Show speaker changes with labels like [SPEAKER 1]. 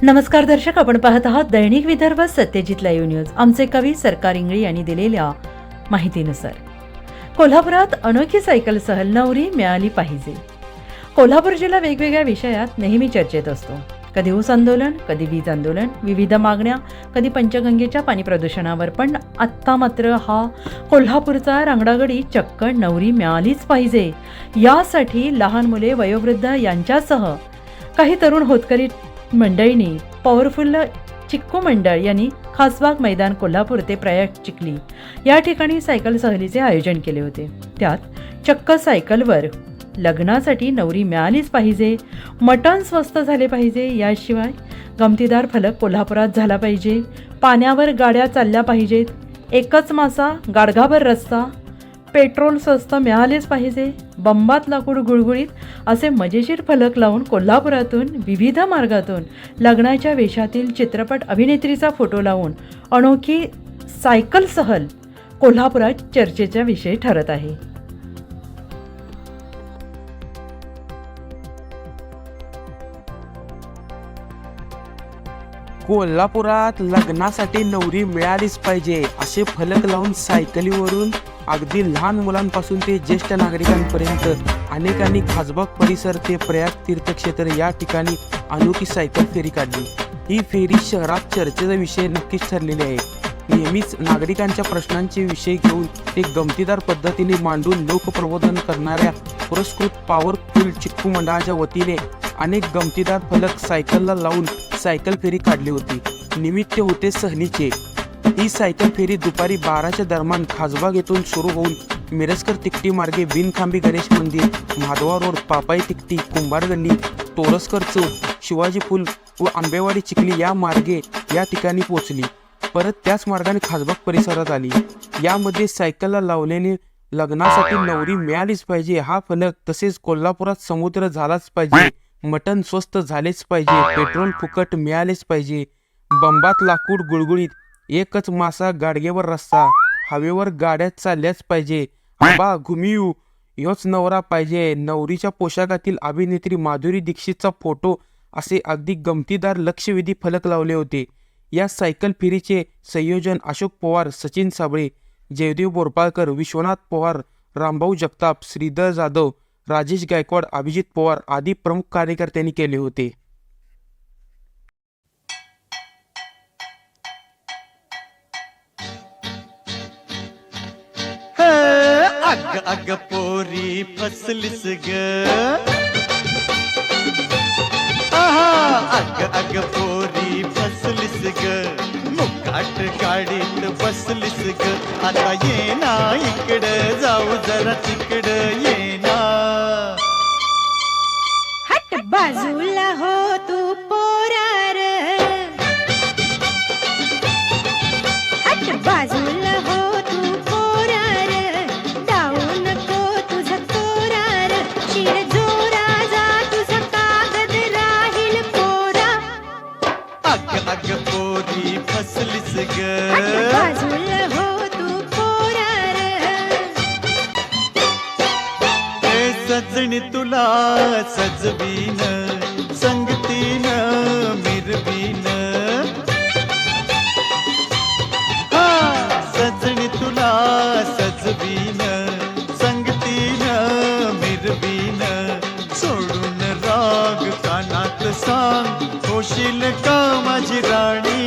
[SPEAKER 1] नमस्कार दर्शक, आपण पाहत आहात दैनिक विदर्भ सत्यजित लाईव्ह न्यूज. आमचे कवी सरकार इंगळे यांनी दिलेल्या माहितीनुसार कोल्हापुरात अनोखी सायकल सहल नवरी मिळाली पाहिजे. कोल्हापूर जिल्हा वेगवेगळ्या विषयात नेहमी चर्चेत असतो. कधी ऊस आंदोलन, कधी वीज आंदोलन, विविध मागण्या, कधी पंचगंगेच्या पाणी प्रदूषणावर. पण आत्ता मात्र हा कोल्हापूरचा रांगडागडी चक्क नवरी मिळालीच पाहिजे यासाठी लहान मुले, वयोवृद्ध यांच्यासह काही तरुण होतकरी मंडळींनी पॉवरफुल चिक्कू मंडळ यांनी खासबाग मैदान कोल्हापूर ते प्रयाग चिखली या ठिकाणी सायकल सहलीचे आयोजन केले होते. त्यात चक्क सायकलवर लग्नासाठी नवरी मिळालीच पाहिजे, मटण स्वस्त झाले पाहिजे, याशिवाय गमतीदार फलक कोल्हापुरात झाला पाहिजे, पाण्यावर गाड्या चालल्या पाहिजेत, एकच मासा गाडगाभर रस्ता, पेट्रोल स्वस्त मिळालेच पाहिजे, बंबात लाकूड गुळगुळीत असे मजेशीर फलक लावून कोल्हापुरातून विविध मार्गातून लग्नाच्या वेशातील चित्रपट अभिनेत्रीचा फोटो लावून अनोखी सायकल सहल कोल्हापुरात चर्चेचा विषय ठरत आहे.
[SPEAKER 2] कोल्हापुरात लग्नासाठी नवरी मिळालीच पाहिजे असे फलक लावून सायकलीवरून अगदी लहान मुलांपासून ते ज्येष्ठ नागरिकांपर्यंत अनेकांनी खासबाग परिसर ते प्रयाग तीर्थक्षेत्र या ठिकाणी अनोखी सायकल फेरी काढली. ही फेरी शहरात चर्चेचा विषय नक्कीच ठरलेली आहे. नेहमीच नागरिकांच्या प्रश्नांचे विषय घेऊन ते गमतीदार पद्धतीने मांडून लोकप्रबोधन करणाऱ्या पुरस्कृत पॉवरफुल चिक्कू मंडळाच्या वतीने अनेक गमतीदार फलक सायकलला लावून सायकल फेरी काढली होती. निमित्त होते सहलीचे. ही सायकल फेरी दुपारी 12च्या दरम्यान खासबाग येथून सुरू होऊन मिरजकर तिकटी मार्गे बिनखांबी गणेश मंदिर, माधवा रोड, पापाई तिकटी, कुंभार गल्ली, तोरसकर चौक, शिवाजी पूल व आंबेवाडी चिखली या मार्गे या ठिकाणी पोहोचली. परत त्याच मार्गाने खासबाग परिसरात आली. यामध्ये सायकलला लावल्याने लग्नासाठी नवरी मिळालीच पाहिजे हा फलक, तसेच कोल्हापुरात समुद्र झालाच पाहिजे, मटण स्वस्त झालेच पाहिजे, पेट्रोल फुकट मिळालेच पाहिजे, बंबात लाकूड गुळगुळीत, एकच मासा गाडगेवर रस्ता, हवेवर गाड्या चालल्याच पाहिजे, आबा घुमियू ह्योच नवरा पाहिजे, नवरीच्या पोशाखातील अभिनेत्री माधुरी दीक्षितचा फोटो असे अगदी गमतीदार लक्षवेधी फलक लावले होते. या सायकल फेरीचे संयोजन अशोक पवार, सचिन साबळे, जयदेव बोरपाळकर, विश्वनाथ पवार, रामभाऊ जगताप, श्रीधर जाधव, राजेश गायकवाड, अभिजित पवार आदी प्रमुख कार्यकर्त्यांनी केले होते.
[SPEAKER 3] अग अग पोरी फसलीस ग, अग अग पोरी फसलीस ग, मुकाट गाडीत बसलीस ग. आता ये ना इकडं जाऊ जरा तिकडं ये ना.
[SPEAKER 4] हट बाजूला हो तू पोरार, हट बाजूला हो तू पोरार, डावू नको तुझं कोरार, शिर जोरा जा तुझा कागद राहील कोरा.
[SPEAKER 3] अग अग पोरी फसलीस ग,
[SPEAKER 4] हट बाजूला हो तू पोरार.
[SPEAKER 3] ए सजणी तुला सजवीन, संगतीन मिरवीन, सजणी तुला सजवीन, संगतीन मिरवीन. सोडून राग कानात सांग, होशील का माझी राणी.